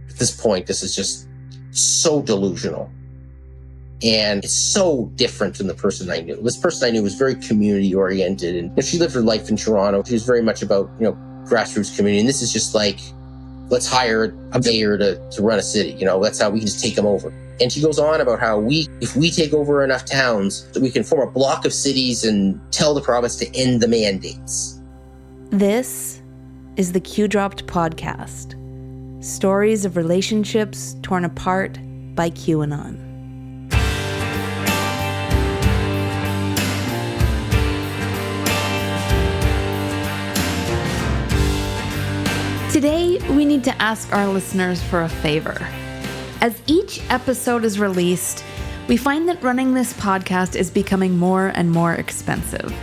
At this point, this is just so delusional. And it's so different from the person I knew. This person I knew was very community oriented, and she lived her life in Toronto. She was very much about, grassroots community. And this is just like, let's hire a mayor to run a city. That's how we can just take them over. And she goes on about how if we take over enough towns, we can form a block of cities and tell the province to end the mandates. This is the Q Dropped podcast. Stories of relationships torn apart by QAnon. Today, we need to ask our listeners for a favor. As each episode is released, we find that running this podcast is becoming more and more expensive.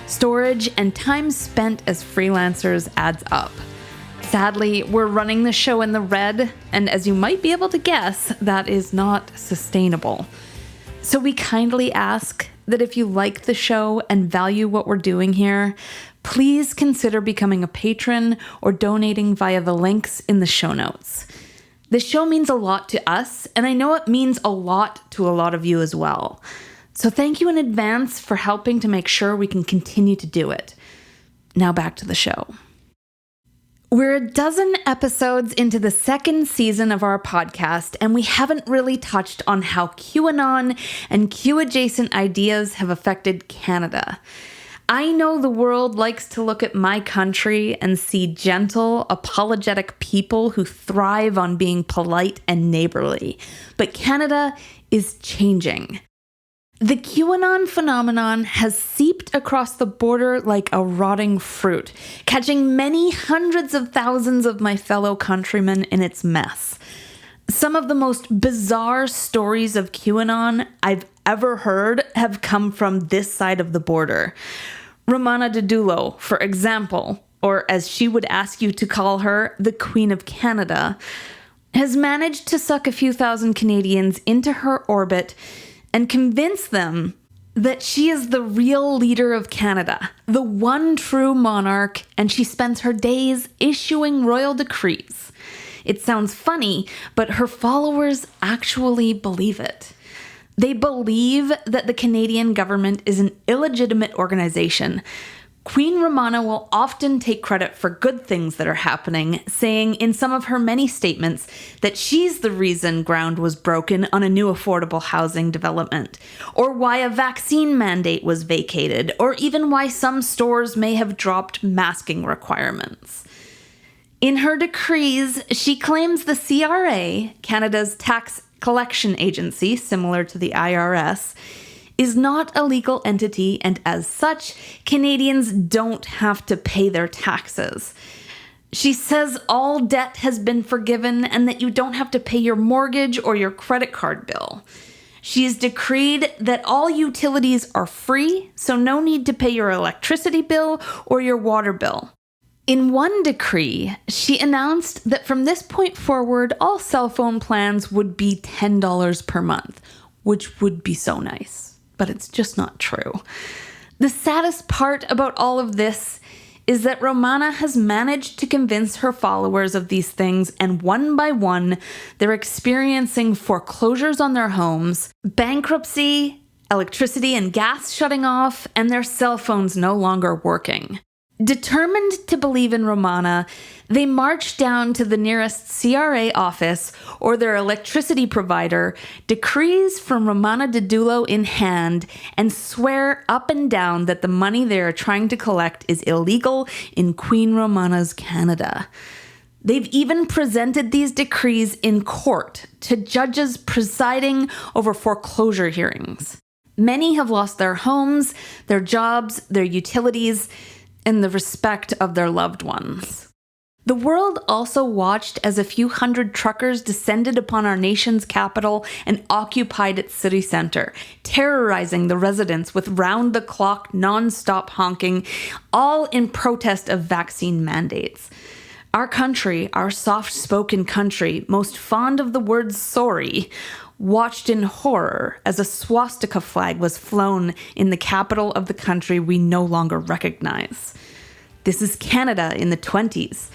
Storage and time spent as freelancers adds up. Sadly, we're running the show in the red, and as you might be able to guess, that is not sustainable. So we kindly ask that if you like the show and value what we're doing here, please consider becoming a patron or donating via the links in the show notes. This show means a lot to us, and I know it means a lot to a lot of you as well. So thank you in advance for helping to make sure we can continue to do it. Now back to the show. We're a dozen episodes into the second season of our podcast, and we haven't really touched on how QAnon and Q-adjacent ideas have affected Canada. I know the world likes to look at my country and see gentle, apologetic people who thrive on being polite and neighborly, but Canada is changing. The QAnon phenomenon has seeped across the border like a rotting fruit, catching many hundreds of thousands of my fellow countrymen in its mess. Some of the most bizarre stories of QAnon I've ever heard have come from this side of the border. Romana Didulo, for example, or as she would ask you to call her, the Queen of Canada, has managed to suck a few thousand Canadians into her orbit and convince them that she is the real leader of Canada, the one true monarch, and she spends her days issuing royal decrees. It sounds funny, but her followers actually believe it. They believe that the Canadian government is an illegitimate organization. Queen Romana will often take credit for good things that are happening, saying in some of her many statements that she's the reason ground was broken on a new affordable housing development, or why a vaccine mandate was vacated, or even why some stores may have dropped masking requirements. In her decrees, she claims the CRA, Canada's tax collection agency, similar to the IRS, is not a legal entity, and as such, Canadians don't have to pay their taxes. She says all debt has been forgiven and that you don't have to pay your mortgage or your credit card bill. She's decreed that all utilities are free, so no need to pay your electricity bill or your water bill. In one decree, she announced that from this point forward, all cell phone plans would be $10 per month, which would be so nice, but it's just not true. The saddest part about all of this is that Romana has managed to convince her followers of these things, and one by one, they're experiencing foreclosures on their homes, bankruptcy, electricity and gas shutting off, and their cell phones no longer working. Determined to believe in Romana, they march down to the nearest CRA office or their electricity provider, decrees from Romana Didulo in hand, and swear up and down that the money they are trying to collect is illegal in Queen Romana's Canada. They've even presented these decrees in court to judges presiding over foreclosure hearings. Many have lost their homes, their jobs, their utilities, and the respect of their loved ones. The world also watched as a few hundred truckers descended upon our nation's capital and occupied its city center, terrorizing the residents with round-the-clock, non-stop honking, all in protest of vaccine mandates. Our country, our soft-spoken country, most fond of the word sorry, watched in horror as a swastika flag was flown in the capital of the country we no longer recognize. This is Canada in the 20s.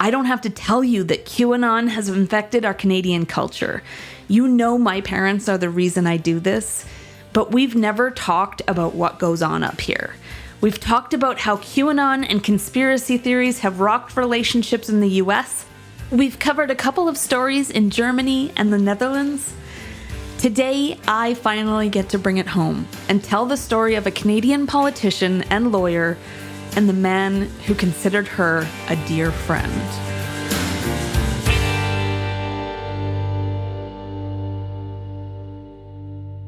I don't have to tell you that QAnon has infected our Canadian culture. You know my parents are the reason I do this, but we've never talked about what goes on up here. We've talked about how QAnon and conspiracy theories have rocked relationships in the US. We've covered a couple of stories in Germany and the Netherlands. Today, I finally get to bring it home and tell the story of a Canadian politician and lawyer and the man who considered her a dear friend.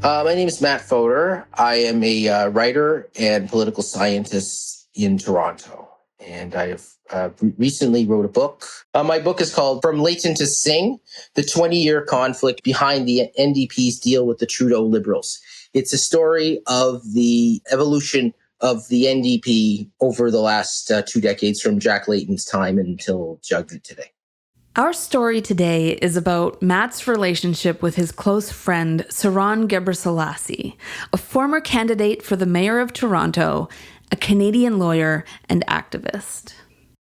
My name is Matt Fodor. I am a writer and political scientist in Toronto, and I have recently wrote a book. My book is called From Layton to Singh, the 20-year conflict behind the NDP's deal with the Trudeau Liberals. It's a story of the evolution of the NDP over the last 2 decades, from Jack Layton's time until Jughead today. Our story today is about Matt's relationship with his close friend, Saron Gebresellassi, a former candidate for the mayor of Toronto, a Canadian lawyer and activist.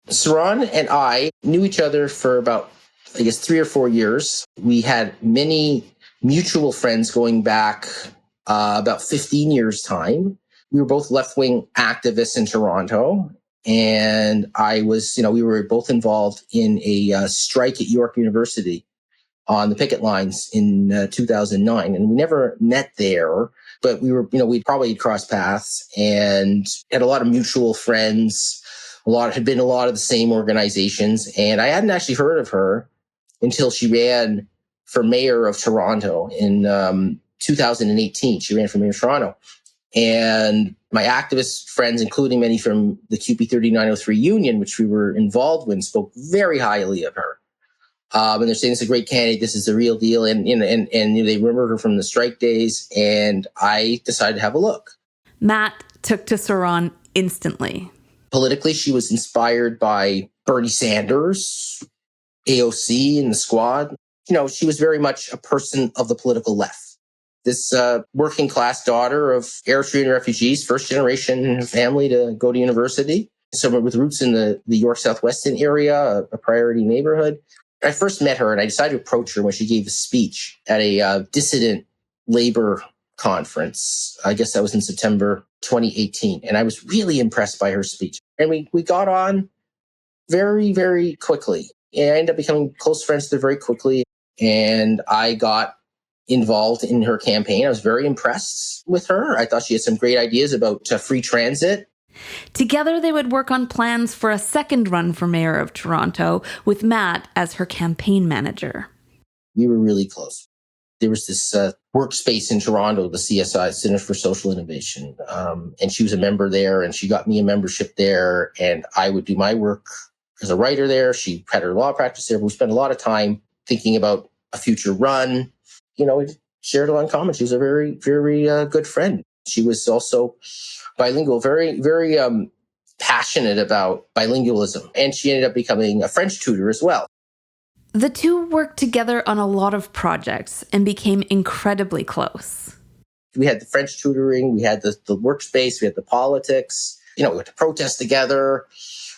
Saron and I knew each other for about, 3 or 4 years. We had many mutual friends going back about 15 years' time. We were both left-wing activists in Toronto. And I was, we were both involved in a strike at York University on the picket lines in 2009. And we never met there, but we were, we'd probably crossed paths and had a lot of mutual friends. Had been a lot of the same organizations. And I hadn't actually heard of her until she ran for mayor of Toronto in 2018. She ran for mayor of Toronto. And my activist friends, including many from the QP 3903 union, which we were involved with, spoke very highly of her. And they're saying it's a great candidate. This is the real deal. And they remember her from the strike days. And I decided to have a look. Matt took to Saron instantly. Politically, she was inspired by Bernie Sanders, AOC, and the Squad. She was very much a person of the political left. This working class daughter of Eritrean refugees, first generation family to go to university, someone with roots in the York Southwestern area, a priority neighborhood. I first met her and I decided to approach her when she gave a speech at a dissident labor conference. I guess that was in September 2018. And I was really impressed by her speech. And we got on very, very quickly. And I ended up becoming close friends with her very quickly. And I got involved in her campaign. I was very impressed with her. I thought she had some great ideas about free transit. Together, they would work on plans for a second run for mayor of Toronto, with Matt as her campaign manager. We were really close. There was this workspace in Toronto, the CSI, Center for Social Innovation, and she was a member there, and she got me a membership there, and I would do my work as a writer there. She had her law practice there, but we spent a lot of time thinking about a future run. We shared a lot in common. She was a very, very good friend. She was also bilingual, very, very passionate about bilingualism. And she ended up becoming a French tutor as well. The two worked together on a lot of projects and became incredibly close. We had the French tutoring, we had the workspace, we had the politics. We had to protest together.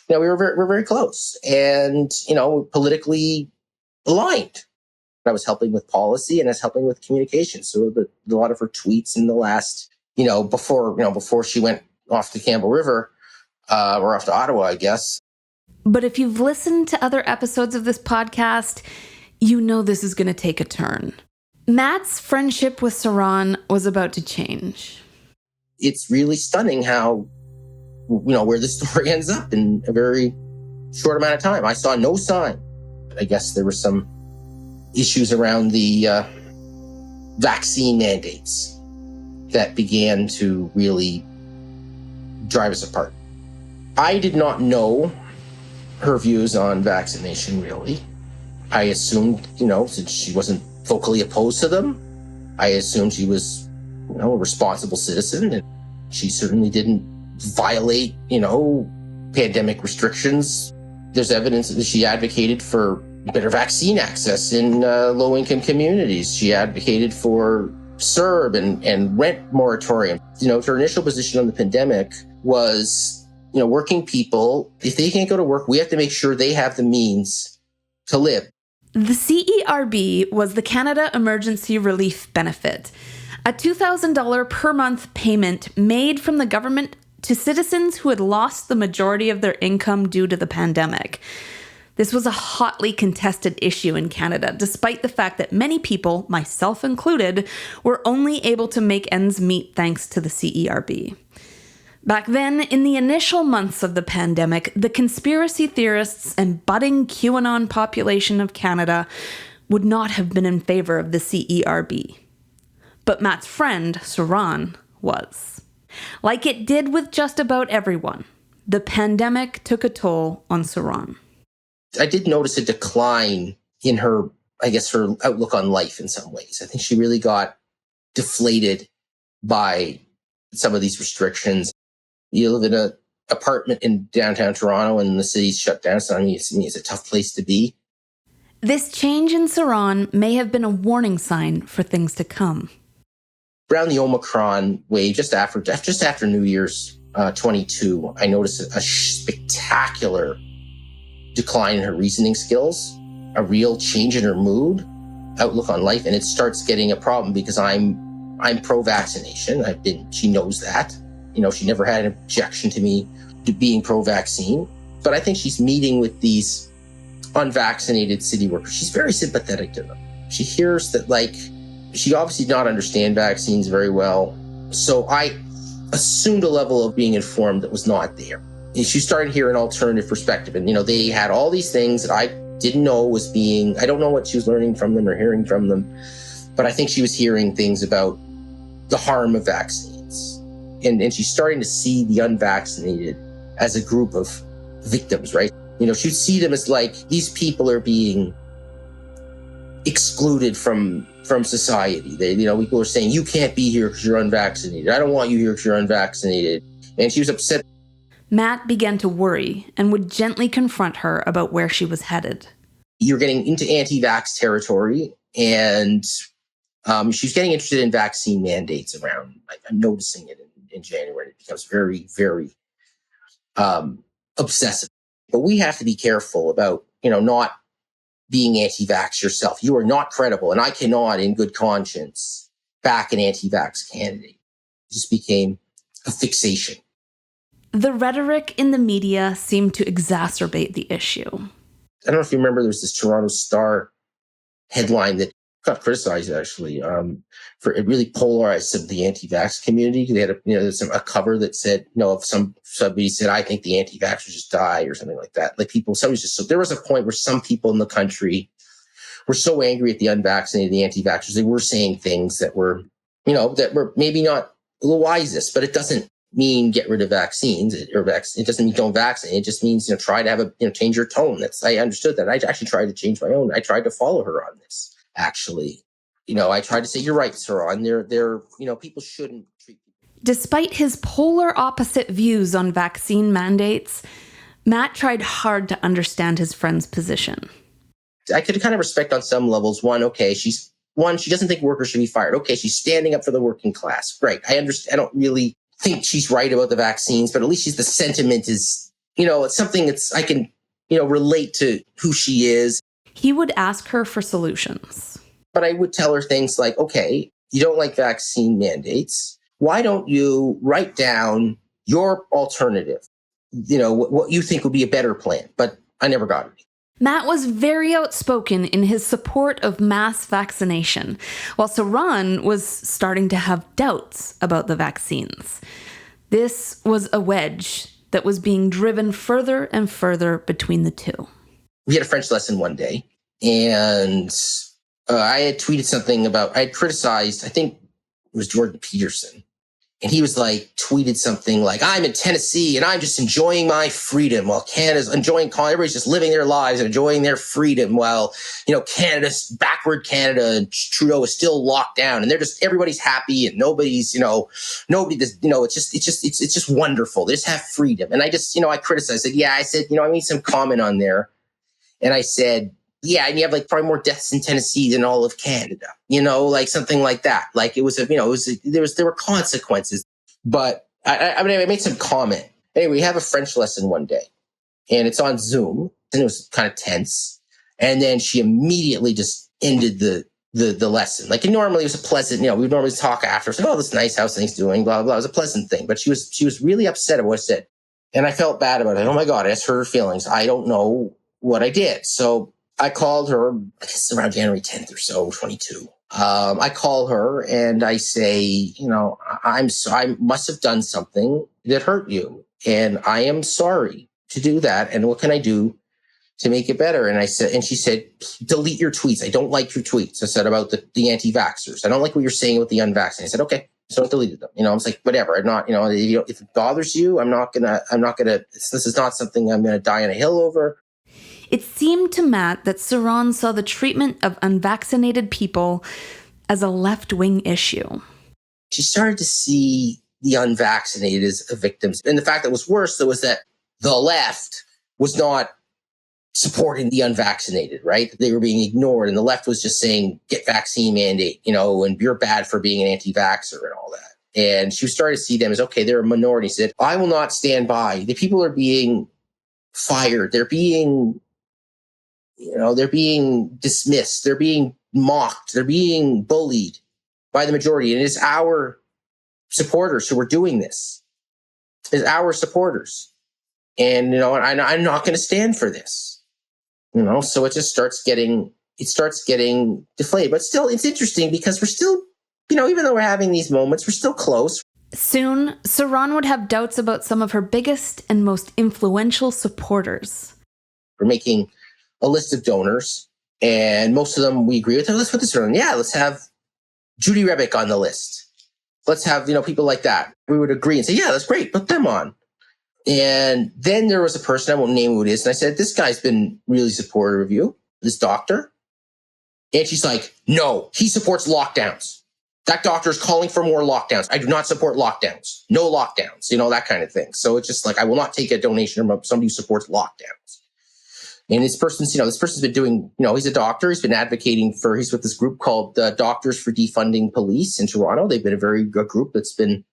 We were very close and, politically aligned. I was helping with policy and I was helping with communication. So a lot of her tweets in the last, before she went off to Campbell River, or off to Ottawa, I guess. But if you've listened to other episodes of this podcast, you know this is going to take a turn. Matt's friendship with Saron was about to change. It's really stunning how, where the story ends up in a very short amount of time. I saw no sign. I guess there were some issues around the vaccine mandates that began to really drive us apart. I did not know her views on vaccination, really. I assumed, since she wasn't vocally opposed to them, I assumed she was, a responsible citizen, and she certainly didn't violate, pandemic restrictions. There's evidence that she advocated for better vaccine access in low-income communities. She advocated for CERB and rent moratorium. Her initial position on the pandemic was working people, if they can't go to work, we have to make sure they have the means to live. The CERB was the Canada Emergency Relief Benefit, a $2,000 per month payment made from the government to citizens who had lost the majority of their income due to the pandemic. This was a hotly contested issue in Canada, despite the fact that many people, myself included, were only able to make ends meet thanks to the CERB. Back then, in the initial months of the pandemic, the conspiracy theorists and budding QAnon population of Canada would not have been in favor of the CERB. But Matt's friend, Saron, was. Like it did with just about everyone, the pandemic took a toll on Saron. I did notice a decline in her outlook on life in some ways. I think she really got deflated by some of these restrictions. You live in an apartment in downtown Toronto and the city's shut down, so it's a tough place to be. This change in Saron may have been a warning sign for things to come. Around the Omicron wave, just after New Year's 22, I noticed a spectacular decline in her reasoning skills, a real change in her mood, outlook on life, and it starts getting a problem because I'm pro-vaccination. She knows that. She never had an objection to me to being pro-vaccine, but I think she's meeting with these unvaccinated city workers. She's very sympathetic to them. She hears that, she obviously did not understand vaccines very well. So I assumed a level of being informed that was not there. And she started to hear an alternative perspective. And, they had all these things that I didn't know I don't know what she was learning from them or hearing from them, but I think she was hearing things about the harm of vaccines. And she's starting to see the unvaccinated as a group of victims, right? She'd see them as these people are being excluded from society. People are saying, you can't be here because you're unvaccinated. I don't want you here because you're unvaccinated. And she was upset. Matt began to worry and would gently confront her about where she was headed. You're getting into anti-vax territory, and she's getting interested in vaccine mandates around. I'm noticing it in January. It becomes very, very obsessive. But we have to be careful about, not being anti-vax yourself. You are not credible, and I cannot, in good conscience, back an anti-vax candidate. It just became a fixation. The rhetoric in the media seemed to exacerbate the issue. I don't know if you remember, there was this Toronto Star headline that got criticized, actually, for it really polarized some of the anti-vax community. They had a cover that said, if somebody said, I think the anti-vaxxers just die or something like that. There was a point where some people in the country were so angry at the unvaccinated, the anti-vaxxers, they were saying things that were maybe not the wisest, but it doesn't mean get rid of vaccines it doesn't mean don't vaccinate. It just means, try to have change your tone. I understood that. I actually tried to change my own. I tried to follow her on this. Actually, I tried to say, you're right, Saron. People shouldn't treat people. Despite his polar opposite views on vaccine mandates, Matt tried hard to understand his friend's position. I could kind of respect on some levels. She doesn't think workers should be fired. Okay, she's standing up for the working class. Great. I understand. I don't really think she's right about the vaccines, but at least the sentiment is, it's something that's, I can, relate to who she is. He would ask her for solutions. But I would tell her things like, okay, you don't like vaccine mandates. Why don't you write down your alternative? What you think would be a better plan. But I never got it. Matt was very outspoken in his support of mass vaccination, while Saron was starting to have doubts about the vaccines. This was a wedge that was being driven further and further between the two. We had a French lesson one day, and I had tweeted something about, I had criticized, I think it was Jordan Peterson. And he was tweeted something like, I'm in Tennessee and I'm just enjoying my freedom while Canada's everybody's just living their lives and enjoying their freedom while, Canada's backward Canada and Trudeau is still locked down and everybody's happy and nobody's, it's just wonderful. They just have freedom. And I just, I criticized it. Yeah, I said, I made some comment on there and I said, yeah, and you have probably more deaths in Tennessee than all of Canada, something like that. There were consequences, but I made some comment Anyway, we have a French lesson one day, and it's on Zoom, and it was kind of tense. And then she immediately just ended the lesson. Like, normally it was a pleasant, we would normally talk after, say, oh, that's nice, how's things doing, blah, blah, blah. It was a pleasant thing. But she was really upset at what I said. And I felt bad about it. Oh my God, I just hurt her feelings. I don't know what I did. So I called her, I guess around January 10th or so, 22. I call her and I say, I must have done something that hurt you. And I am sorry to do that. And what can I do to make it better? And she said, delete your tweets. I don't like your tweets. I said about the anti-vaxxers. I don't like what you're saying with the unvaccinated. I said, okay, so I deleted them. I was like, whatever. I'm not, if it bothers you, this is not something I'm going to die on a hill over. It seemed to Matt that Saron saw the treatment of unvaccinated people as a left-wing issue. She started to see the unvaccinated as victims. And the fact that was worse, though, was that the left was not supporting the unvaccinated, right? They were being ignored. And the left was just saying, get vaccine mandate, and you're bad for being an anti-vaxxer and all that. And she started to see them as, okay, they're a minority. She said, I will not stand by. The people are being fired. They're being dismissed. They're being mocked. They're being bullied by the majority. And it's our supporters who are doing this. It's our supporters. And, I'm not going to stand for this. So it just starts getting deflated. But still, it's interesting because we're still, even though we're having these moments, we're still close. Soon, Saron would have doubts about some of her biggest and most influential supporters. We're making a list of donors, and most of them we agree with. Let's put this on. Yeah, let's have Judy Rebick on the list. Let's have, people like that. We would agree and say, yeah, that's great. Put them on. And then there was a person, I won't name who it is, and I said, this guy's been really supportive of you, this doctor. And she's like, no, he supports lockdowns. That doctor is calling for more lockdowns. I do not support lockdowns. No lockdowns, that kind of thing. So it's just like, I will not take a donation from somebody who supports lockdowns. And this person's been doing, he's a doctor. He's been advocating he's with this group called Doctors for Defunding Police in Toronto. They've been a very good group that's been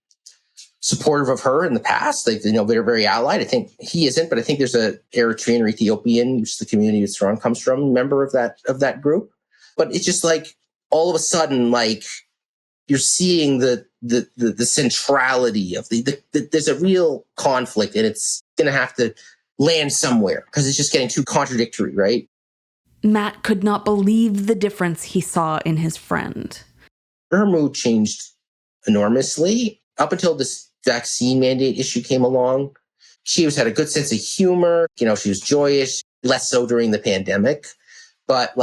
supportive of her in the past. They're very allied. I think he isn't, but I think there's a Eritrean or Ethiopian, which is the community that Saron comes from, member of that group. But it's just like all of a sudden, like you're seeing the centrality of there's a real conflict, and it's going to have to land somewhere because it's just getting too contradictory, right? Matt could not believe the difference he saw in his friend. Her mood changed enormously up until this vaccine mandate issue came along. She had a good sense of humor. She was joyous, less so during the pandemic, but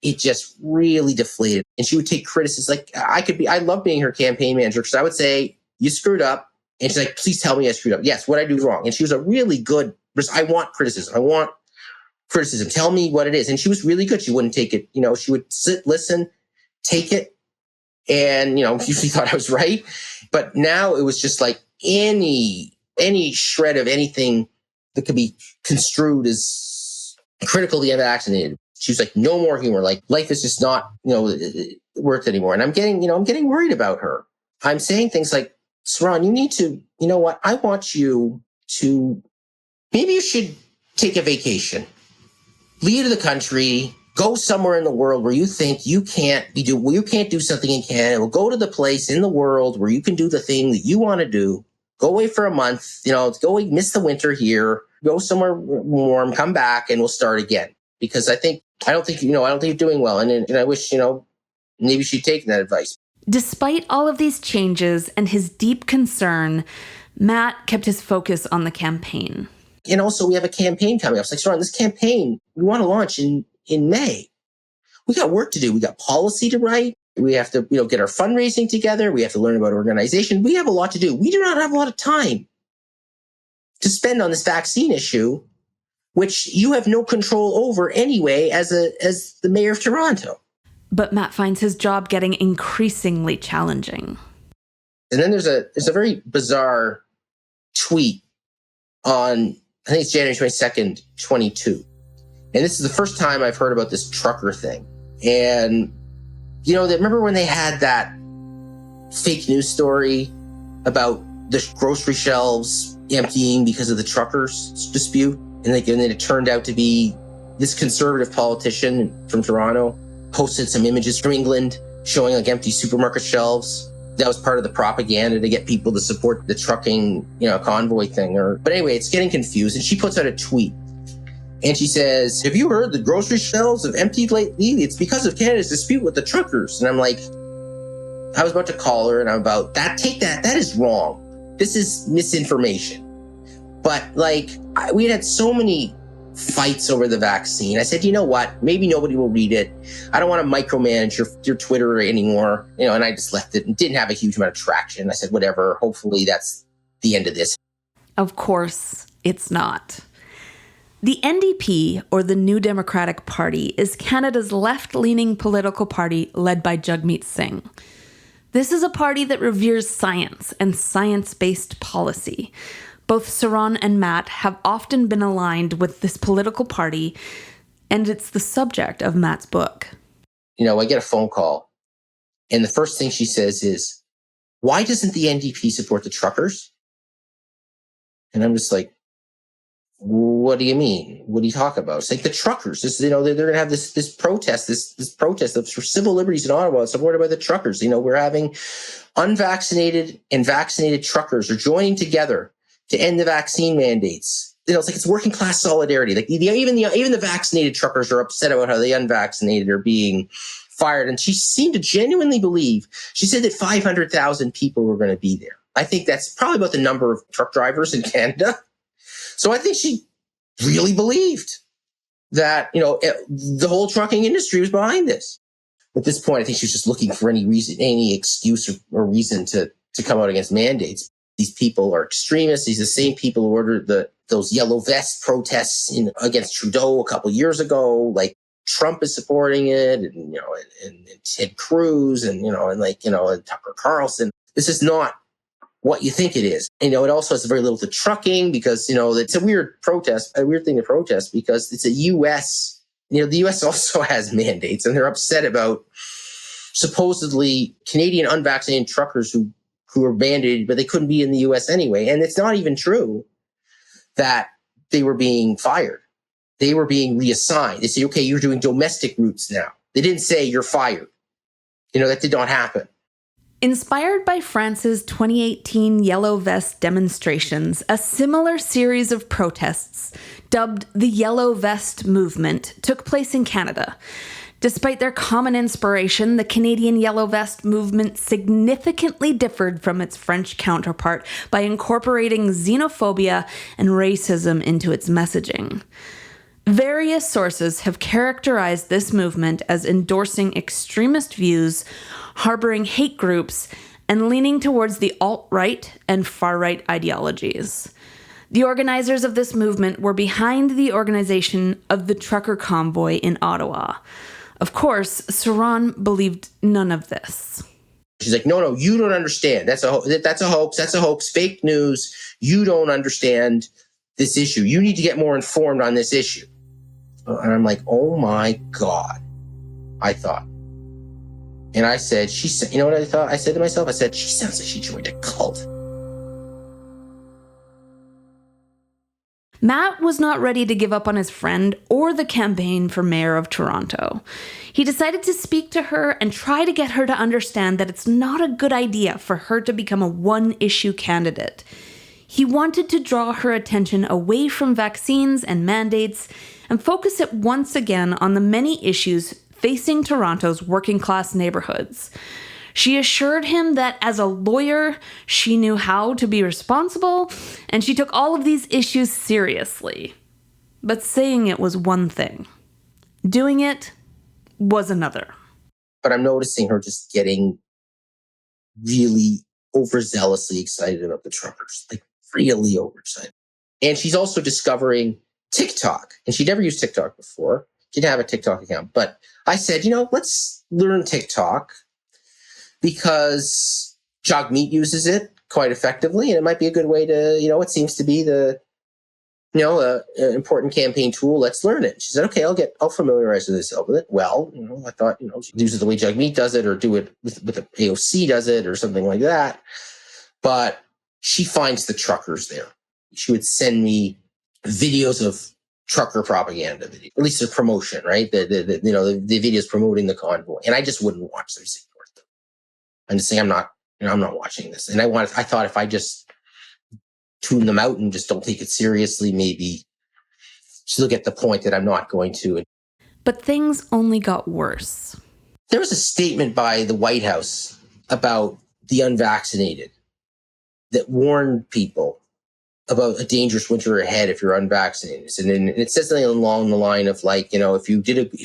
it just really deflated. And she would take criticism. I love being her campaign manager because I would say, you screwed up. And she's like, please tell me I screwed up. Yes, what I do wrong. And she was a really good, I want criticism. Tell me what it is. And she was really good. She wouldn't take it. She would sit, listen, take it. And, usually thought I was right. But now it was just like any shred of anything that could be construed as critical to the unvaccinated. She was like, no more humor. Like, life is just not, worth anymore. And I'm getting worried about her. I'm saying things like, Saron, you need to, I want you to, maybe you should take a vacation, leave the country, go somewhere in the world where you think you can't do something in Canada. We'll go to the place in the world where you can do the thing that you want to do. Go away for a month, go away, miss the winter here, go somewhere warm, come back, and we'll start again. Because I don't think you're doing well. And I wish, maybe she'd taken that advice. Despite all of these changes and his deep concern, Matt kept his focus on the campaign. And also we have a campaign coming up. It's like, Saron, this campaign, we want to launch in May. We got work to do. We got policy to write. We have to, get our fundraising together. We have to learn about organization. We have a lot to do. We do not have a lot of time to spend on this vaccine issue, which you have no control over anyway as the mayor of Toronto. But Matt finds his job getting increasingly challenging. And then there's a very bizarre tweet on, I think it's January 22nd, 22. And this is the first time I've heard about this trucker thing. And, remember when they had that fake news story about the grocery shelves emptying because of the truckers dispute. And then it turned out to be this conservative politician from Toronto posted some images from England showing like empty supermarket shelves. That was part of the propaganda to get people to support the trucking, convoy thing. But anyway, it's getting confused. And she puts out a tweet. And she says, have you heard the grocery shelves have emptied lately? It's because of Canada's dispute with the truckers. And I'm like, I was about to call her and I'm about, that is wrong. This is misinformation. But we had so many fights over the vaccine. I said, you know what? Maybe nobody will read it. I don't want to micromanage your Twitter anymore. And I just left it and didn't have a huge amount of traction. I said, whatever, hopefully that's the end of this. Of course, it's not. The NDP, or the New Democratic Party, is Canada's left-leaning political party led by Jagmeet Singh. This is a party that reveres science and science-based policy. Both Saron and Matt have often been aligned with this political party, and it's the subject of Matt's book. I get a phone call, and the first thing she says is, why doesn't the NDP support the truckers? And I'm just like, what do you mean? What do you talk about? It's like the truckers. They're going to have this protest, this protest for civil liberties in Ottawa, supported by the truckers. We're having unvaccinated and vaccinated truckers are joining together to end the vaccine mandates. It's like it's working class solidarity. Even the vaccinated truckers are upset about how the unvaccinated are being fired. And she seemed to genuinely believe. She said that 500,000 people were going to be there. I think that's probably about the number of truck drivers in Canada. So I think she really believed that, the whole trucking industry was behind this. At this point, I think she was just looking for any excuse or reason to come out against mandates. These people are extremists. These are the same people who ordered those yellow vest protests against Trudeau a couple of years ago. Trump is supporting it, and Ted Cruz, and Tucker Carlson. This is not what you think it is. It also has very little to trucking because it's a weird thing to protest because it's a U.S. The U.S. also has mandates, and they're upset about supposedly Canadian unvaccinated truckers who were mandated, but they couldn't be in the U.S. anyway. And it's not even true that they were being fired. They were being reassigned. They say, okay, you're doing domestic routes now. They didn't say you're fired. That did not happen. Inspired by France's 2018 Yellow Vest demonstrations, a similar series of protests, dubbed the Yellow Vest Movement, took place in Canada. Despite their common inspiration, the Canadian Yellow Vest movement significantly differed from its French counterpart by incorporating xenophobia and racism into its messaging. Various sources have characterized this movement as endorsing extremist views, harboring hate groups, and leaning towards the alt-right and far-right ideologies. The organizers of this movement were behind the organization of the trucker convoy in Ottawa. Of course, Saron believed none of this. She's like, no, you don't understand. That's a hoax. That's a hoax. Fake news. You don't understand this issue. You need to get more informed on this issue. And I'm like, oh my God, I thought. And I said, you know what I thought? I said to myself, she sounds like she joined a cult. Matt was not ready to give up on his friend or the campaign for mayor of Toronto. He decided to speak to her and try to get her to understand that it's not a good idea for her to become a one-issue candidate. He wanted to draw her attention away from vaccines and mandates and focus it once again on the many issues facing Toronto's working-class neighborhoods. She assured him that as a lawyer, she knew how to be responsible, and she took all of these issues seriously. But saying it was one thing. Doing it was another. But I'm noticing her just getting really overzealously excited about the truckers, really overexcited. And she's also discovering TikTok, and she'd never used TikTok before. She didn't have a TikTok account, but I said, let's learn TikTok because Jagmeet uses it quite effectively, and it might be a good way to, it seems to be the, an important campaign tool. Let's learn it. She said, okay, I'll familiarize myself with it. Well, I thought, she use it the way Jagmeet does it, or do it with the AOC does it, or something like that. But she finds the truckers there. she would send me videos of trucker propaganda video, at least a promotion, right? The videos promoting the convoy. And I just wouldn't watch them, support them. I'm just saying, I'm not watching this. And I thought if I just tune them out and just don't take it seriously, maybe she'll get the point that I'm not going to. But things only got worse. There was a statement by the White House about the unvaccinated that warned people about a dangerous winter ahead if you're unvaccinated. And it says something along the line of like, if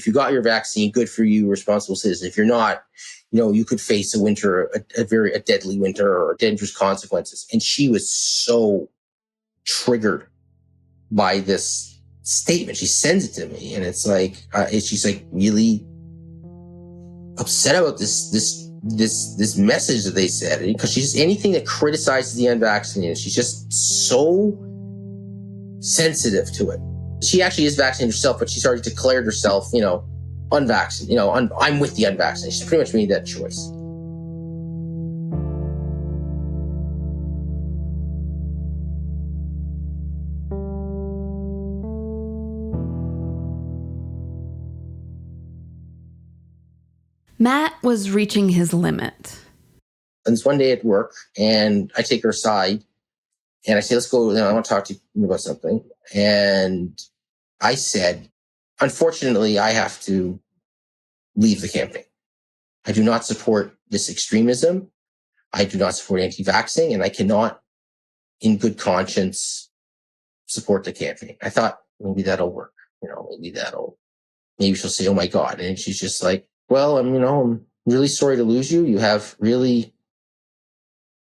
you got your vaccine, good for you, responsible citizen. If you're not, you could face a deadly winter or dangerous consequences. And she was so triggered by this statement. She sends it to me, and it's like, she's like really upset about this message that they said, because she's anything that criticizes the unvaccinated, she's just so sensitive to it. She actually is vaccinated herself, but she's already declared herself, unvaccinated. I'm with the unvaccinated. She pretty much made that choice. Matt was reaching his limit. And it's one day at work, and I take her aside, and I say, let's go, I want to talk to you about something. And I said, unfortunately, I have to leave the campaign. I do not support this extremism. I do not support anti-vaxxing, and I cannot, in good conscience, support the campaign. I thought maybe that'll work. Maybe she'll say, oh my God. And she's just like, well, I'm really sorry to lose you. You have really,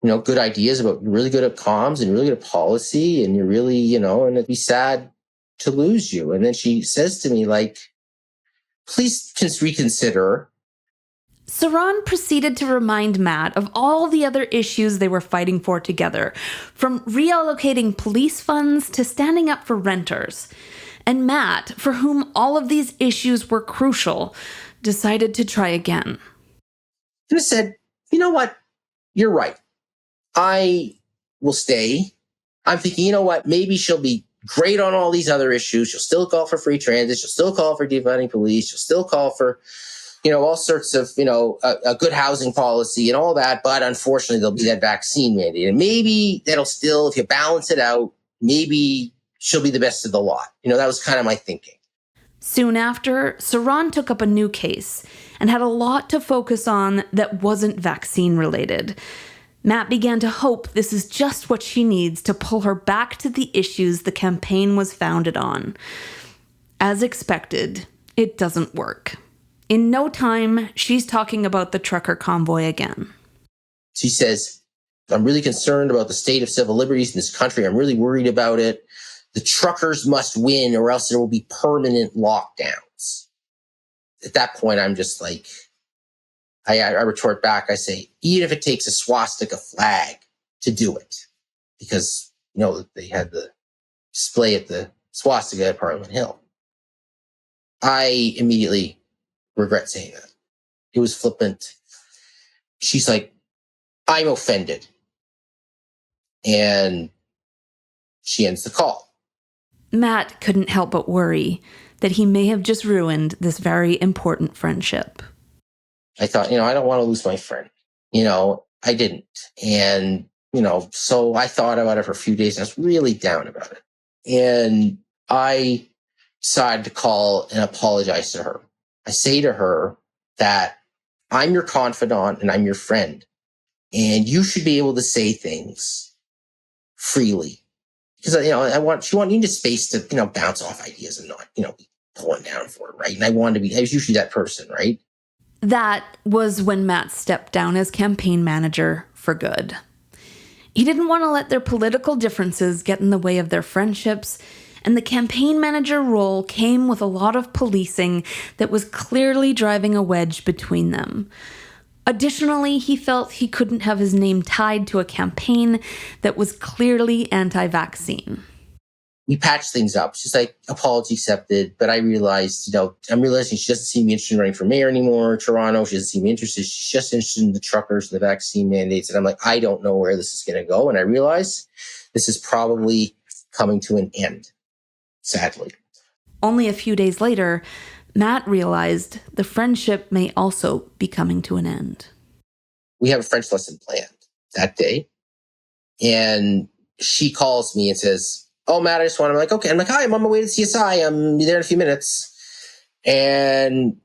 good ideas about, you're really good at comms and really good at policy, and you're really, and it'd be sad to lose you. And then she says to me, like, please reconsider. Saran proceeded to remind Matt of all the other issues they were fighting for together, from reallocating police funds to standing up for renters. And Matt, for whom all of these issues were crucial, decided to try again. And I said, you know what? You're right. I will stay. I'm thinking, you know what? Maybe she'll be great on all these other issues. She'll still call for free transit. She'll still call for defunding police. She'll still call for, all sorts of, a good housing policy and all that. But unfortunately, there'll be that vaccine mandate. And maybe that'll still, if you balance it out, maybe she'll be the best of the lot. That was kind of my thinking. Soon after, Saran took up a new case and had a lot to focus on that wasn't vaccine related. Matt began to hope this is just what she needs to pull her back to the issues the campaign was founded on. As expected, it doesn't work. In no time, she's talking about the trucker convoy again. She says, I'm really concerned about the state of civil liberties in this country. I'm really worried about it. The truckers must win, or else there will be permanent lockdowns. At that point, I'm just like, I retort back. I say, even if it takes a swastika flag to do it, because, they had the display at the swastika at Parliament Hill. I immediately regret saying that. It was flippant. She's like, I'm offended. And she ends the call. Matt couldn't help but worry that he may have just ruined this very important friendship. I thought, I don't want to lose my friend. I didn't. And, so I thought about it for a few days, and I was really down about it. And I decided to call and apologize to her. I say to her that I'm your confidant and I'm your friend, and you should be able to say things freely. Because, she wanted me to space to, bounce off ideas and not, be pulling down for it, right? And I was usually that person, right? That was when Matt stepped down as campaign manager for good. He didn't want to let their political differences get in the way of their friendships, and the campaign manager role came with a lot of policing that was clearly driving a wedge between them. Additionally, he felt he couldn't have his name tied to a campaign that was clearly anti-vaccine. We patched things up. She's like, apology accepted. But I realized, I'm realizing she doesn't seem interested in running for mayor anymore. Toronto, she doesn't seem interested. She's just interested in the truckers and the vaccine mandates. And I'm like, I don't know where this is going to go. And I realized this is probably coming to an end, sadly. Only a few days later, Matt realized the friendship may also be coming to an end. We have a French lesson planned that day. And she calls me and says, "Oh, Matt, I'm like, okay. I'm like, hi, I'm on my way to CSI. I'm there in a few minutes." And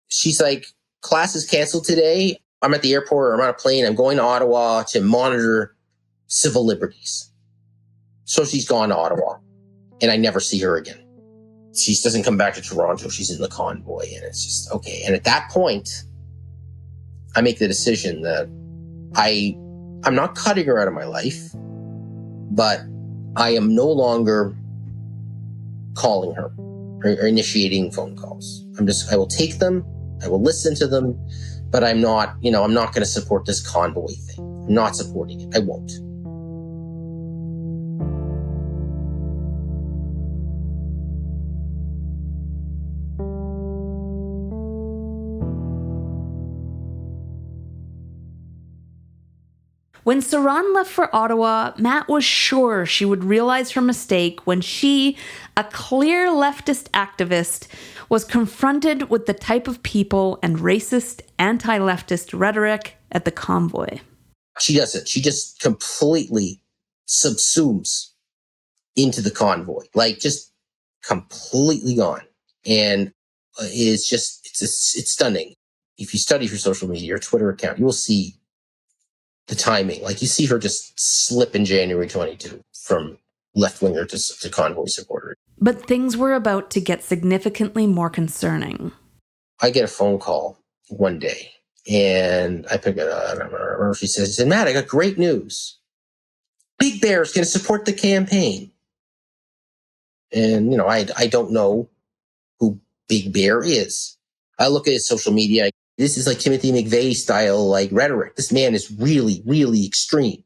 she's like, "Class is canceled today. I'm at the airport, or I'm on a plane. I'm going to Ottawa to monitor civil liberties." So she's gone to Ottawa, and I never see her again. She doesn't come back to Toronto. She's in the convoy, and it's just, okay. And at that point, I make the decision that I'm not cutting her out of my life, but I am no longer calling her or initiating phone calls. I will take them, I will listen to them, but I'm not going to support this convoy thing. I'm not supporting it. I won't. When Saran left for Ottawa, Matt was sure she would realize her mistake when she, a clear leftist activist, was confronted with the type of people and racist, anti-leftist rhetoric at the convoy. She doesn't. She just completely subsumes into the convoy, like just completely gone. And it's stunning. If you study her social media, her Twitter account, you will see the timing. Like, you see her just slip in January 22 from left-winger to convoy supporter. But things were about to get significantly more concerning. I get a phone call one day, and I pick it up. I remember she said, "Matt, I got great news. Big Bear's going to support the campaign." And, I don't know who Big Bear is. I look at his social media. This is like Timothy McVeigh style, like, rhetoric. This man is really, really extreme.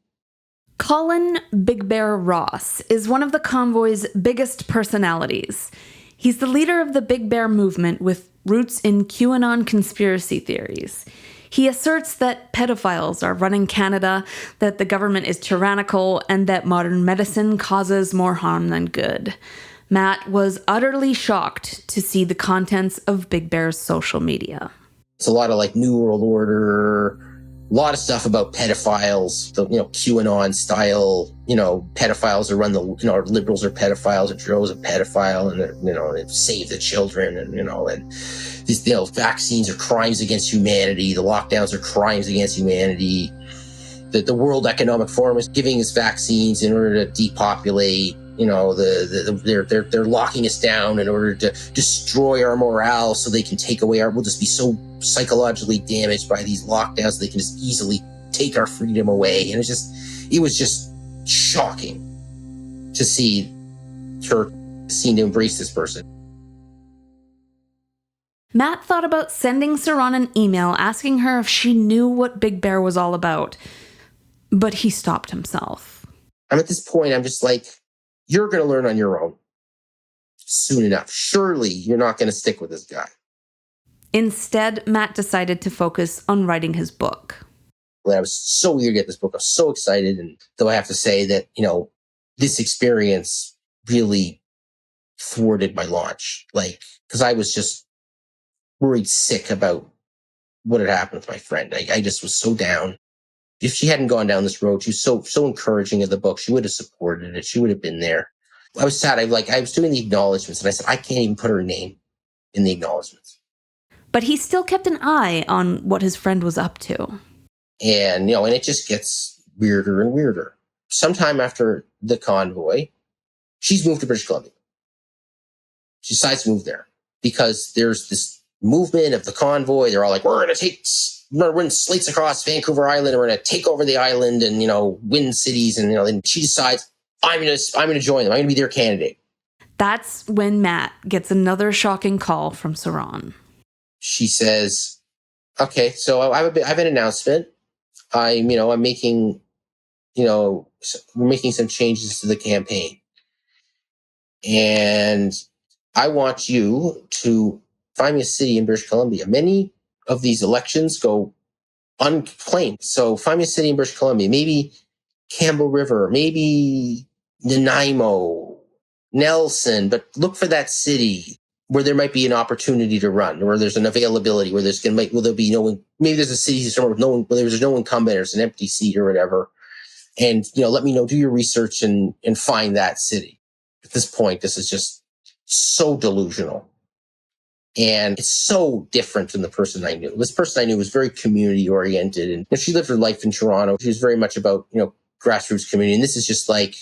Colin Big Bear Ross is one of the convoy's biggest personalities. He's the leader of the Big Bear movement with roots in QAnon conspiracy theories. He asserts that pedophiles are running Canada, that the government is tyrannical, and that modern medicine causes more harm than good. Matt was utterly shocked to see the contents of Big Bear's social media. It's a lot of like New World Order, a lot of stuff about pedophiles, the QAnon style, pedophiles are run the, liberals are pedophiles, or Joe's a pedophile, and they save the children, and these vaccines are crimes against humanity, the lockdowns are crimes against humanity. The World Economic Forum is giving us vaccines in order to depopulate. They're locking us down in order to destroy our morale, so they can take away we'll just be so psychologically damaged by these lockdowns, they can just easily take our freedom away. And it was just shocking to see her seem to embrace this person. Matt thought about sending Saron an email asking her if she knew what Big Bear was all about, but he stopped himself. I'm at this point, I'm just like, you're going to learn on your own soon enough. Surely you're not going to stick with this guy. Instead, Matt decided to focus on writing his book. I was so eager to get this book. I was so excited. And though I have to say that, this experience really thwarted my launch. Because I was just worried sick about what had happened with my friend. I just was so down. If she hadn't gone down this road, she was so encouraging of the book. She would have supported it. She would have been there. I was sad. I was doing the acknowledgments, and I said, I can't even put her name in the acknowledgments. But he still kept an eye on what his friend was up to. And, and it just gets weirder and weirder. Sometime after the convoy, she's moved to British Columbia. She decides to move there because there's this movement of the convoy. They're all like, we're going to run slates across Vancouver Island, and we're going to take over the island and, win cities. And, and she decides, I'm going to join them. I'm going to be their candidate. That's when Matt gets another shocking call from Saron. She says, okay, so I have an announcement. I'm making, we're making some changes to the campaign. And I want you to find me a city in British Columbia. Many of these elections go unclaimed. So find me a city in British Columbia, maybe Campbell River, maybe Nanaimo, Nelson, but look for that city where there might be an opportunity to run, or there's an availability where will there be no one, maybe there's a city somewhere with no one, where there's no incumbent or it's an empty seat or whatever. And, let me know, do your research and find that city. At this point, this is just so delusional. And it's so different than the person I knew. This person I knew was very community oriented, and she lived her life in Toronto. She was very much about, grassroots community. And this is just like,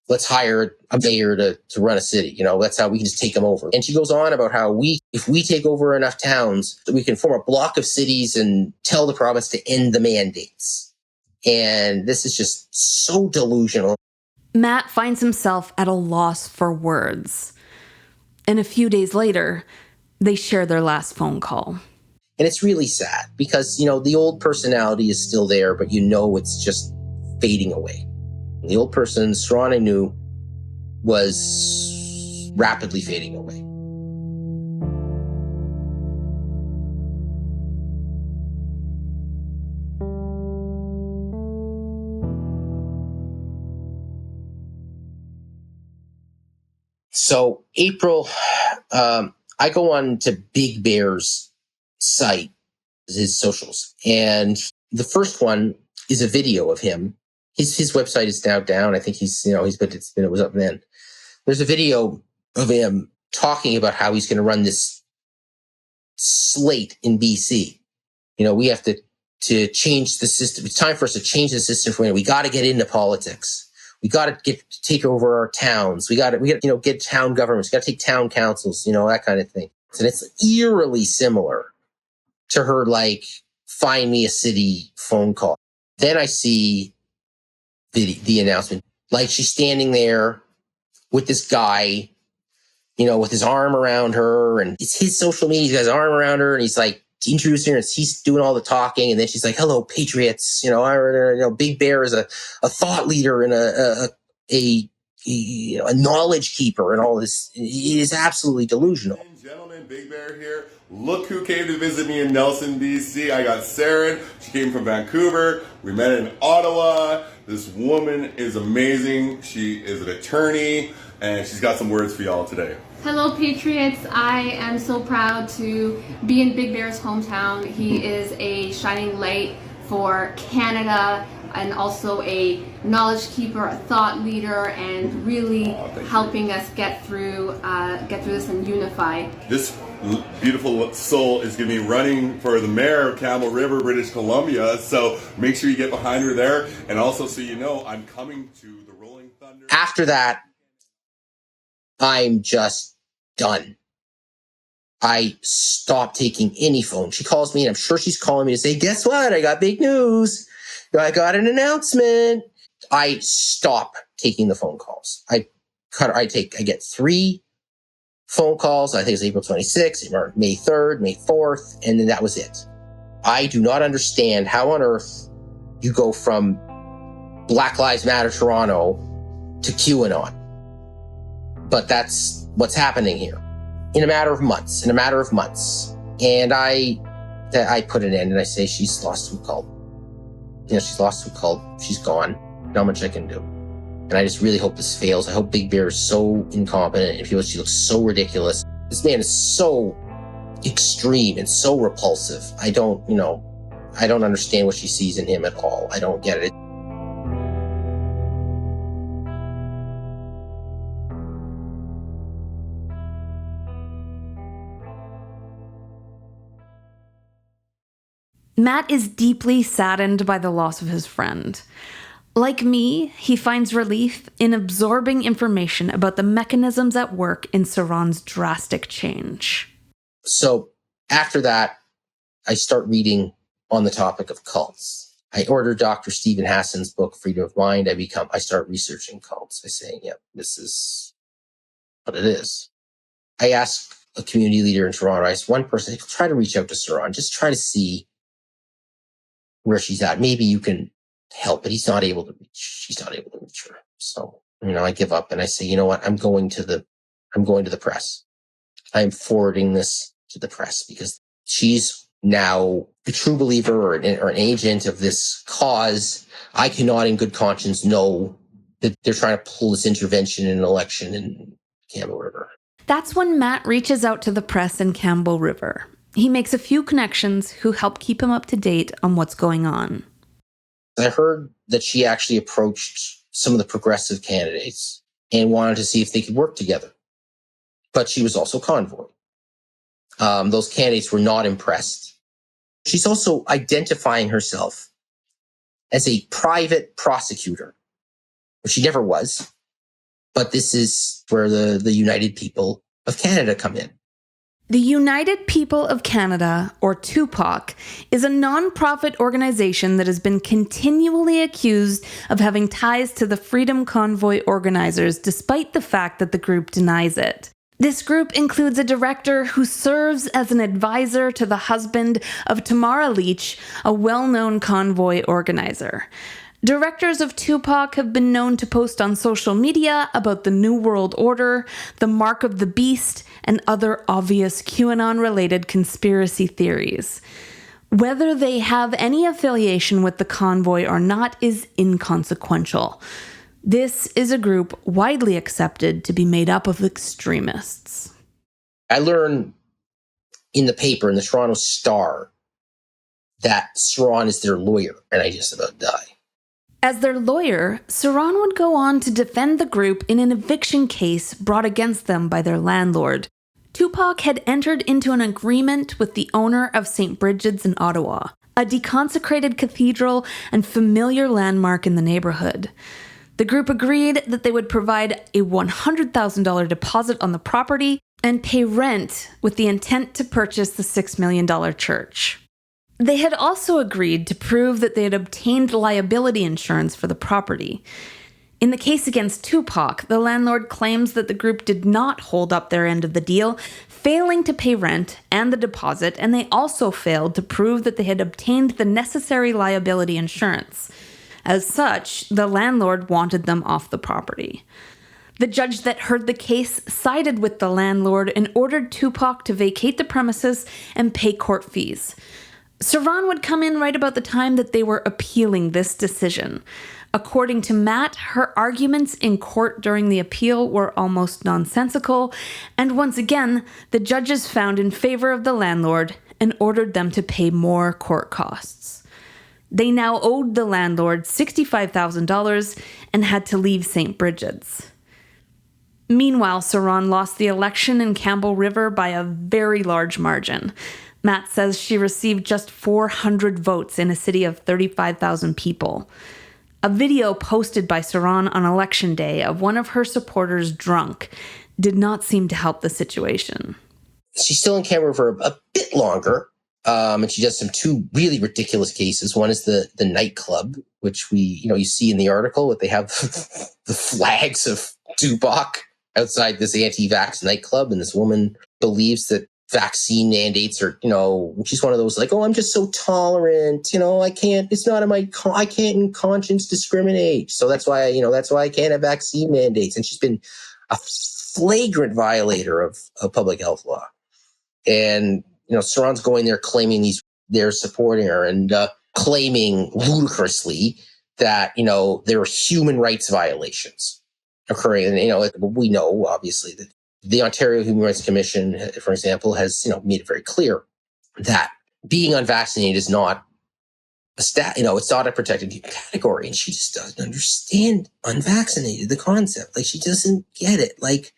let's hire a mayor to run a city. That's how we can just take them over. And she goes on about how if we take over enough towns, we can form a block of cities and tell the province to end the mandates. And this is just so delusional. Matt finds himself at a loss for words. And a few days later, they share their last phone call. And it's really sad because, the old personality is still there, but it's just fading away. The old person, Saron, I knew, was rapidly fading away. So April, I go on to Big Bear's site, his socials, and the first one is a video of him. His website is now down. I think it was up then. There's a video of him talking about how he's going to run this slate in BC. We have to change the system. It's time for us to change the system we got to get into politics. We got to take over our towns. We got to get town governments. We got to take town councils, that kind of thing. And it's eerily similar to her, find me a city phone call. Then I see the announcement. She's standing there with this guy, with his arm around her, and it's his social media. He's got his arm around her, and he's introducing her, and he's doing all the talking. And then she's like, "Hello, patriots." Big Bear is a thought leader and a knowledge keeper, and all this. It is absolutely delusional. Gentlemen, Big Bear here. Look who came to visit me in Nelson, BC. I got Saran. She came from Vancouver. We met in Ottawa. This woman is amazing. She is an attorney, and she's got some words for y'all today. Hello, Patriots. I am so proud to be in Big Bear's hometown. He is a shining light for Canada and also a knowledge keeper, a thought leader, and really helping us get through this and unify. This beautiful soul is going to be running for the mayor of Camel River, British Columbia. So make sure you get behind her there. And also, so I'm coming to the Rolling Thunder. After that, I'm just done. I stopped taking any phone. She calls me, and I'm sure she's calling me to say, "Guess what? I got big news. I got an announcement." I stop taking the phone calls. I get 3 phone calls. I think it's April 26th, or May 3rd, May 4th, and then that was it. I do not understand how on earth you go from Black Lives Matter Toronto to QAnon. But that's what's happening here in a matter of months. And I put an end, and I say, she's lost to a cult. She's lost to a cult. She's gone. Not much I can do. And I just really hope this fails. I hope Big Bear is so incompetent and she looks so ridiculous. This man is so extreme and so repulsive. I don't understand what she sees in him at all. I don't get it. Matt is deeply saddened by the loss of his friend. Like me, he finds relief in absorbing information about the mechanisms at work in Saron's drastic change. So after that, I start reading on the topic of cults. I order Dr. Stephen Hassan's book, Freedom of Mind. I start researching cults. I say, this is what it is. I ask a community leader in Toronto, I asked one person, try to reach out to Saron, just try to see where she's at. Maybe you can help, but she's not able to reach her. So, I give up and I say, you know what? I'm going to the press. I'm forwarding this to the press because she's now a true believer or an agent of this cause. I cannot in good conscience know that they're trying to pull this intervention in an election and Campbell River. That's when Matt reaches out to the press in Campbell River. He makes a few connections who help keep him up to date on what's going on. I heard that she actually approached some of the progressive candidates and wanted to see if they could work together. But she was also convoy. Those candidates were not impressed. She's also identifying herself as a private prosecutor, which she never was. But this is where the United People of Canada come in. The United People of Canada, or TUPOC, is a non-profit organization that has been continually accused of having ties to the Freedom Convoy organizers, despite the fact that the group denies it. This group includes a director who serves as an advisor to the husband of Tamara Leach, a well-known convoy organizer. Directors of TUPOC have been known to post on social media about the New World Order, the Mark of the Beast, and other obvious QAnon-related conspiracy theories. Whether they have any affiliation with the convoy or not is inconsequential. This is a group widely accepted to be made up of extremists. I learned in the paper, in the Toronto Star, that Saron is their lawyer, and I just about died. As their lawyer, Saron would go on to defend the group in an eviction case brought against them by their landlord. TUPOC had entered into an agreement with the owner of St. Brigid's in Ottawa, a deconsecrated cathedral and familiar landmark in the neighborhood. The group agreed that they would provide a $100,000 deposit on the property and pay rent with the intent to purchase the $6 million church. They had also agreed to prove that they had obtained liability insurance for the property. In the case against TUPOC, the landlord claims that the group did not hold up their end of the deal, failing to pay rent and the deposit, and they also failed to prove that they had obtained the necessary liability insurance. As such, the landlord wanted them off the property. The judge that heard the case sided with the landlord and ordered TUPOC to vacate the premises and pay court fees. Saron would come in right about the time that they were appealing this decision. According to Matt, her arguments in court during the appeal were almost nonsensical, and once again, the judges found in favor of the landlord and ordered them to pay more court costs. They now owed the landlord $65,000 and had to leave St. Brigid's. Meanwhile, Saron lost the election in Campbell River by a very large margin. Matt says she received just 400 votes in a city of 35,000 people. A video posted by Saron on election day of one of her supporters drunk did not seem to help the situation. She's still in Campbell for a bit longer, and she does some two really ridiculous cases. One is the nightclub, which you see in the article, that they have the flags of TUPOC outside this anti-vax nightclub, and this woman believes that vaccine mandates are, she's one of those like, oh, I'm just so tolerant, I can't, it's not in I can't in conscience discriminate. So that's why I can't have vaccine mandates. And she's been a flagrant violator of public health law. And, Saron's going there claiming they're supporting her and claiming ludicrously that, there are human rights violations occurring. And, we know obviously that the Ontario Human Rights Commission, for example, has made it very clear that being unvaccinated is not it's not a protected category, and she just doesn't understand unvaccinated, the concept. Like, she doesn't get it. Like,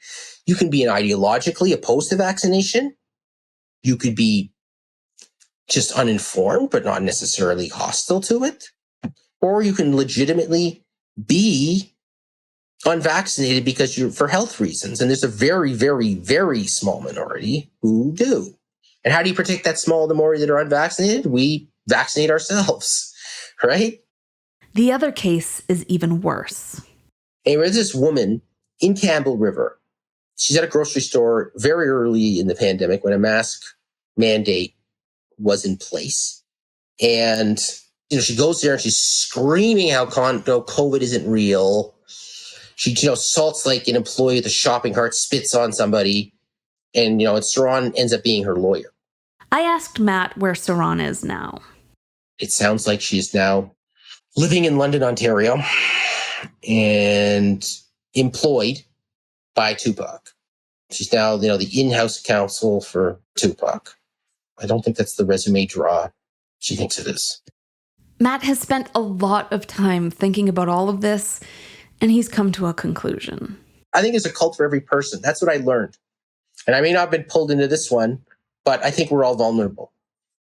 you can be ideologically opposed to vaccination, you could be just uninformed but not necessarily hostile to it, or you can legitimately be unvaccinated because you're for health reasons. And there's a very, very, very small minority who do. And how do you protect that small minority that are unvaccinated? We vaccinate ourselves, right? The other case is even worse. And there's this woman in Campbell River. She's at a grocery store very early in the pandemic when a mask mandate was in place. And, she goes there and she's screaming how COVID isn't real. She, assaults like an employee at the shopping cart, spits on somebody, and, and Saron ends up being her lawyer. I asked Matt where Saron is now. It sounds like she is now living in London, Ontario, and employed by TUPOC. She's now, the in-house counsel for TUPOC. I don't think that's the resume draw she thinks it is. Matt has spent a lot of time thinking about all of this, and he's come to a conclusion. I think there's a cult for every person. That's what I learned. And I may not have been pulled into this one, but I think we're all vulnerable.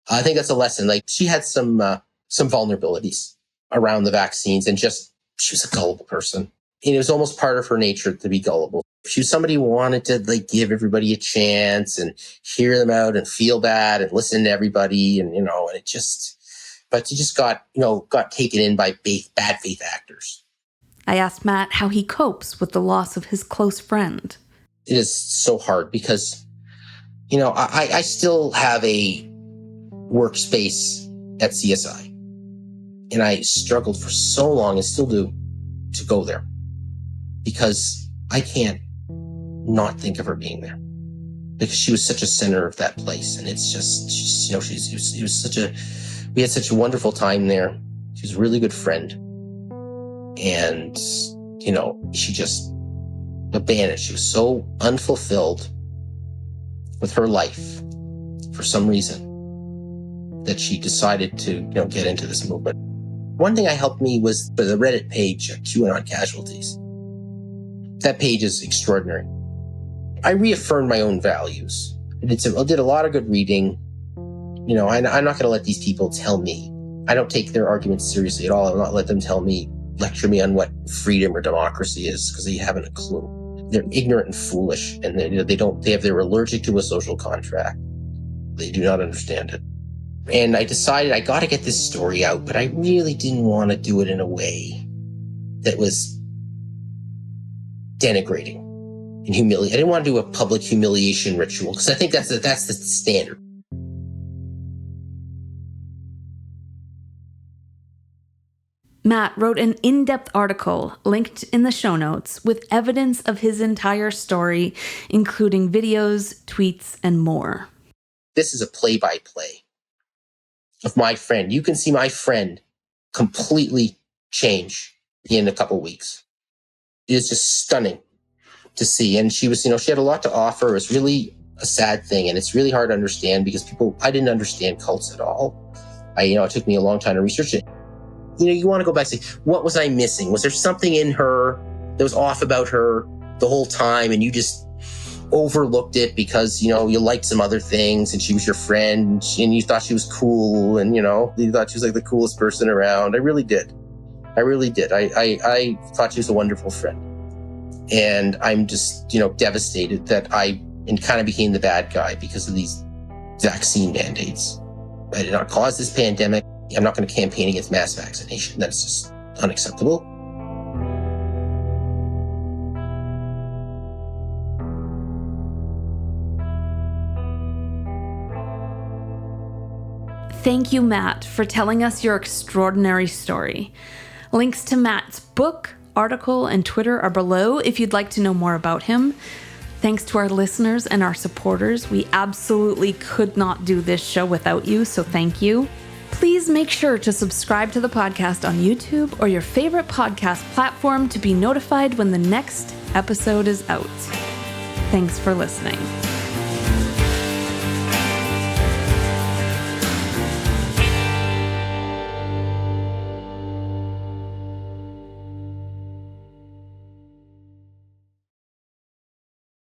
I think that's a lesson. Like, she had some vulnerabilities around the vaccines, and she was a gullible person. And it was almost part of her nature to be gullible. She was somebody who wanted to give everybody a chance and hear them out and feel bad and listen to everybody. And, but she just got taken in by bad faith actors. I asked Matt how he copes with the loss of his close friend. It is so hard because, I still have a workspace at CSI. And I struggled for so long, and still do, to go there. Because I can't not think of her being there. Because she was such a center of that place. And it's just, we had such a wonderful time there. She was a really good friend. And, she just abandoned. She was so unfulfilled with her life for some reason that she decided to, get into this movement. One thing that helped me was the Reddit page, QAnon Casualties. That page is extraordinary. I reaffirmed my own values. I did a lot of good reading. I'm not going to let these people tell me. I don't take their arguments seriously at all. I'll not let them lecture me on what freedom or democracy is, because they haven't a clue. They're ignorant and foolish, and they're allergic to a social contract. They do not understand it. And I decided I got to get this story out, but I really didn't want to do it in a way that was denigrating and humiliating. I didn't want to do a public humiliation ritual, because I think that's the standard. Matt wrote an in-depth article linked in the show notes with evidence of his entire story, including videos, tweets, and more. This is a play-by-play of my friend. You can see my friend completely change in a couple weeks. It is just stunning to see. And she was, she had a lot to offer. It was really a sad thing. And it's really hard to understand because I didn't understand cults at all. It took me a long time to research it. You want to go back and say, what was I missing? Was there something in her that was off about her the whole time, and you just overlooked it because, you liked some other things and she was your friend and you thought she was cool and, you thought she was like the coolest person around. I really did. I thought she was a wonderful friend. And I'm just, devastated that I kind of became the bad guy because of these vaccine mandates. I did not cause this pandemic. I'm not going to campaign against mass vaccination. That's just unacceptable. Thank you, Matt, for telling us your extraordinary story. Links to Matt's book, article, and Twitter are below if you'd like to know more about him. Thanks to our listeners and our supporters. We absolutely could not do this show without you, so thank you. Please make sure to subscribe to the podcast on YouTube or your favorite podcast platform to be notified when the next episode is out. Thanks for listening.